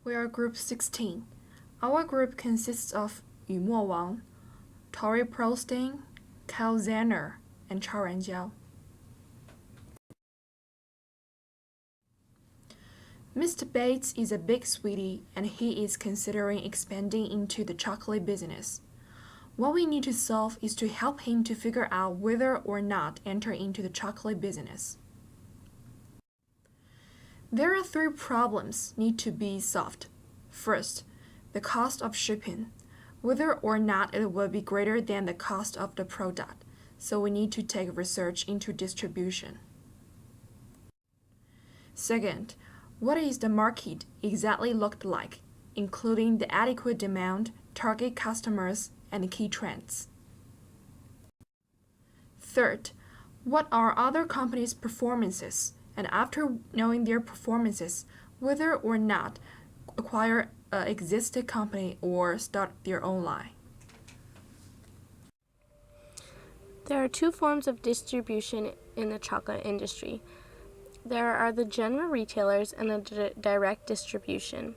We are Group 16. Our group consists of Yu Mo Wang, Tori Prostein, Kyle Zanner, and Chao Ranjiao. Mr. Bates is a big sweetie and he is considering expanding into the chocolate business. What we need to solve is to help him to figure out whether or not enter into the chocolate business. There are 3 problems need to be solved. First, the cost of shipping, whether or not it will be greater than the cost of the product, so we need to take research into distribution. Second, what is the market exactly looked like, including the adequate demand, target customers, and key trends. Third, what are other companies' performances, and after knowing their performances, whether or not acquire an existing company or start their own line. There are 2 forms of distribution in the chocolate industry. There are the general retailers and the direct distribution.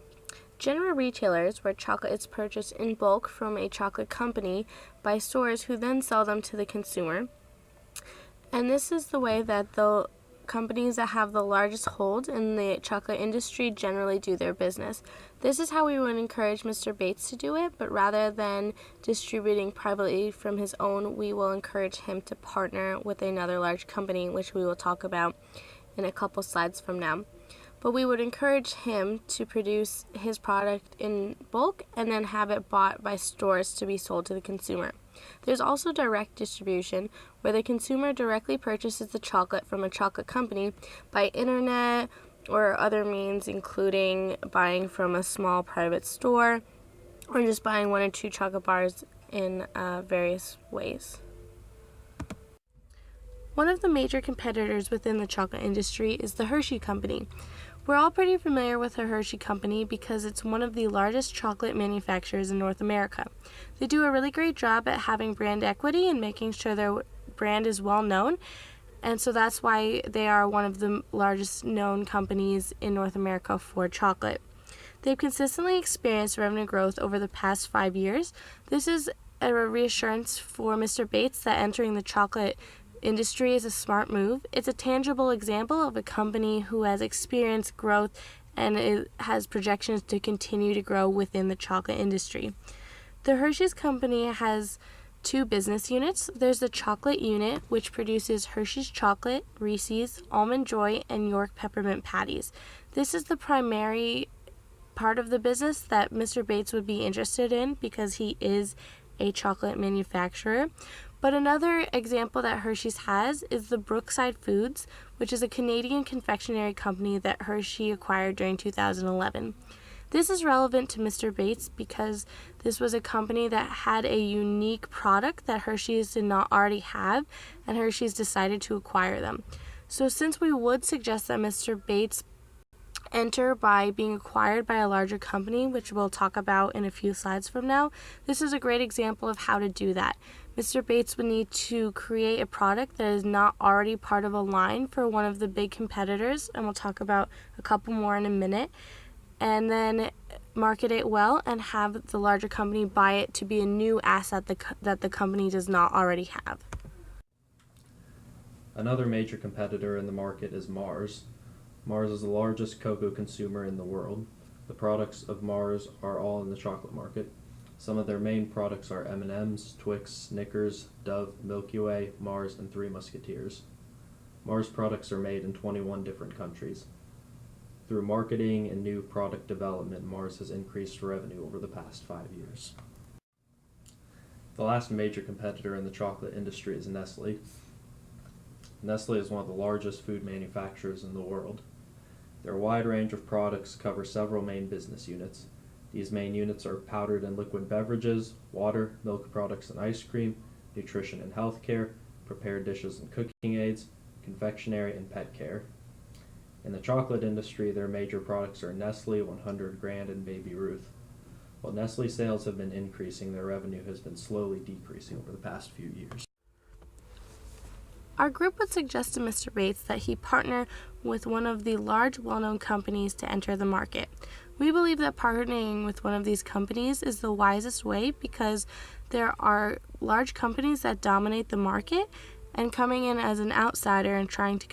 General retailers, where chocolate is purchased in bulk from a chocolate company by stores who then sell them to the consumer. And this is the way that the companies that have the largest hold in the chocolate industry generally do their business. This is how we would encourage Mr. Bates to do it, but rather than distributing privately from his own, we will encourage him to partner with another large company, which we will talk about in a couple slides from now. But we would encourage him to produce his product in bulk and then have it bought by stores to be sold to the consumer. There's also direct distribution, where the consumer directly purchases the chocolate from a chocolate company by internet or other means, including buying from a small private store or just buying 1 or 2 chocolate bars in various ways. One of the major competitors within the chocolate industry is the Hershey Company. We're all pretty familiar with the Hershey Company because it's one of the largest chocolate manufacturers in North America. They do a really great job at having brand equity and making sure their brand is well known, and so that's why they are one of the largest known companies in North America for chocolate. They've consistently experienced revenue growth over the past 5 years. This is a reassurance for Mr. Bates that entering the chocolate industry is a smart move. It's a tangible example of a company who has experienced growth and it has projections to continue to grow within the chocolate industry. The Hershey's Company has 2 business units. There's the chocolate unit, which produces Hershey's chocolate, Reese's, Almond Joy, and York peppermint patties. This is the primary part of the business that Mr. Bates would be interested in because he is a chocolate manufacturer. But another example that Hershey's has is the Brookside Foods, which is a Canadian confectionery company that Hershey acquired during 2011. This is relevant to Mr. Bates because this was a company that had a unique product that Hershey's did not already have, and Hershey's decided to acquire them. So since we would suggest that Mr. Bates enter by being acquired by a larger company, which we'll talk about in a few slides from now, this is a great example of how to do that. Mr. Bates would need to create a product that is not already part of a line for one of the big competitors, and we'll talk about a couple more in a minute, and then market it well and have the larger company buy it to be a new asset that the company does not already have. Another major competitor in the market is Mars. Mars is the largest cocoa consumer in the world. The products of Mars are all in the chocolate market. Some of their main products are M&M's, Twix, Snickers, Dove, Milky Way, Mars, and Three Musketeers. Mars products are made in 21 different countries. Through marketing and new product development, Mars has increased revenue over the past 5 years. The last major competitor in the chocolate industry is Nestle. Nestle is one of the largest food manufacturers in the world. Their wide range of products cover several main business units. These main units are powdered and liquid beverages, water, milk products and ice cream, nutrition and healthcare, prepared dishes and cooking aids, confectionery, and pet care. In the chocolate industry, their major products are Nestle, 100 Grand, and Baby Ruth. While Nestle sales have been increasing, their revenue has been slowly decreasing over the past few years. Our group would suggest to Mr. Bates that he partner with one of the large, well-known companies to enter the market. We believe that partnering with one of these companies is the wisest way because there are large companies that dominate the market, and coming in as an outsider and trying to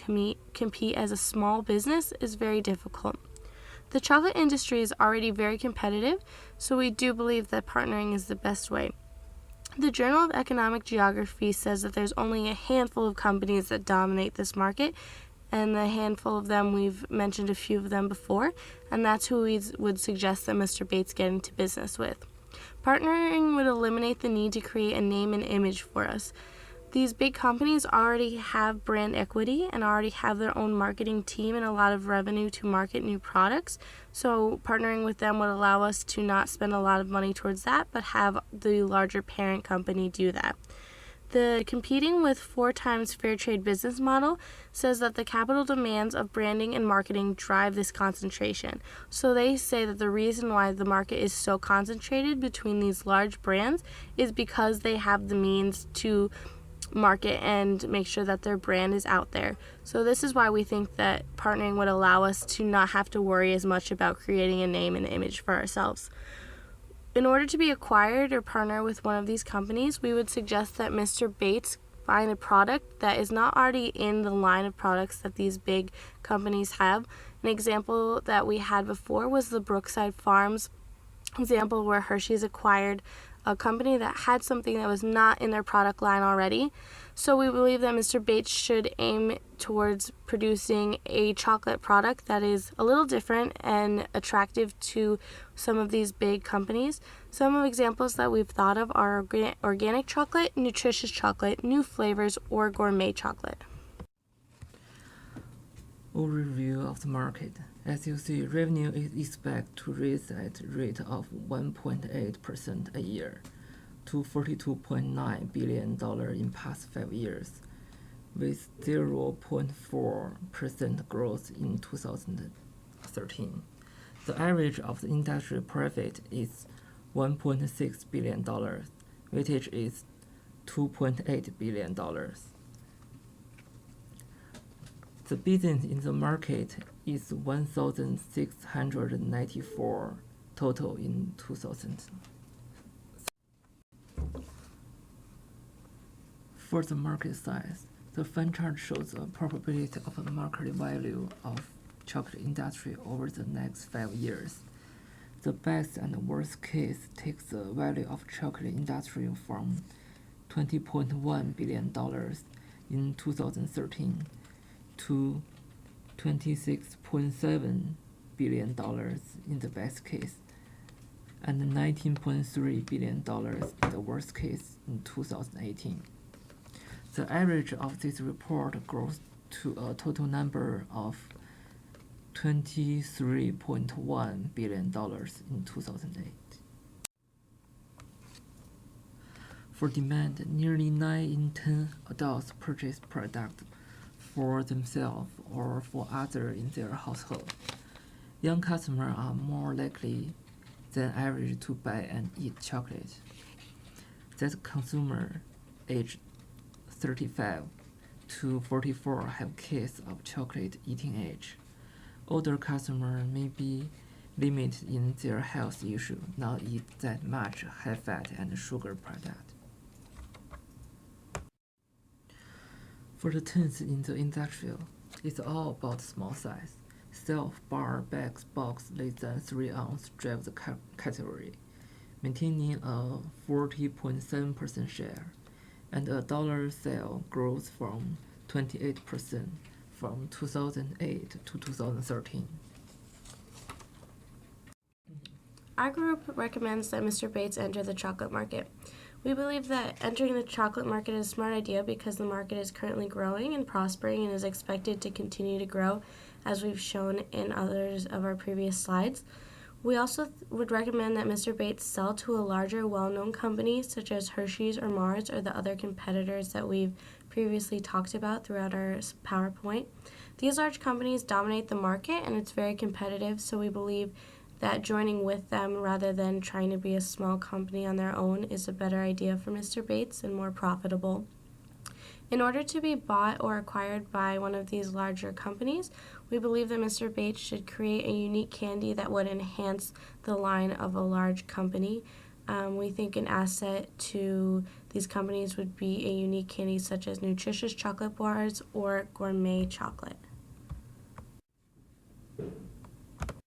compete as a small business is very difficult. The chocolate industry is already very competitive, so we do believe that partnering is the best way. The Journal of Economic Geography says that there's only a handful of companies that dominate this market, and the handful of them, we've mentioned a few of them before, and that's who we would suggest that Mr. Bates get into business with. Partnering would eliminate the need to create a name and image for us. These big companies already have brand equity and already have their own marketing team and a lot of revenue to market new products. So partnering with them would allow us to not spend a lot of money towards that, but have the larger parent company do that. The Competing with 4 Times Fair Trade business model says that the capital demands of branding and marketing drive this concentration. So they say that the reason why the market is so concentrated between these large brands is because they have the means to market and make sure that their brand is out there. So this is why we think that partnering would allow us to not have to worry as much about creating a name and image for ourselves. In order to be acquired or partner with one of these companies, we would suggest that Mr. Bates find a product that is not already in the line of products that these big companies have. An example that we had before was the Brookside Farms example where Hershey's acquired a company that had something that was not in their product line already. So we believe that Mr. Bates should aim towards producing a chocolate product that is a little different and attractive to some of these big companies. Some of examples that we've thought of are organic chocolate, nutritious chocolate, new flavors, or gourmet chocolate. Overview of the market. As you see, revenue is expected to rise at a rate of 1.8% a year to $42.9 billion in past 5 years, with 0.4% growth in 2013. The average of the industry profit is $1.6 billion, which is $2.8 billion. The business in the market is 1,694 total in 2000. For the market size, the fun chart shows the probability of the market value of chocolate industry over the next 5 years. The best and worst case takes the value of chocolate industry from $20.1 billion in 2013 to $26.7 billion in the best case, and $19.3 billion in the worst case in 2018. The average of this report grows to a total number of $23.1 billion in 2008. For demand, nearly 9 in 10 adults purchase products for themselves or for others in their household. Young customers are more likely than average to buy and eat chocolate. That consumers aged 35 to 44 have kids of chocolate eating age. Older customers may be limited in their health issue, not eat that much high fat and sugar product. For the tens in the industrial, it's all about small size. Self-bar bags box less than 3 ounce drive the category, maintaining a 40.7% share, and a dollar sale growth from 28% from 2008 to 2013. Our group recommends that Mr. Bates enter the chocolate market. We believe that entering the chocolate market is a smart idea because the market is currently growing and prospering and is expected to continue to grow, as we've shown in others of our previous slides. We also would recommend that Mr. Bates sell to a larger, well-known company such as Hershey's or Mars or the other competitors that we've previously talked about throughout our PowerPoint. These large companies dominate the market and it's very competitive, so we believe that joining with them rather than trying to be a small company on their own is a better idea for Mr. Bates and more profitable. In order to be bought or acquired by one of these larger companies, we believe that Mr. Bates should create a unique candy that would enhance the line of a large company. We think an asset to these companies would be a unique candy such as nutritious chocolate bars or gourmet chocolate.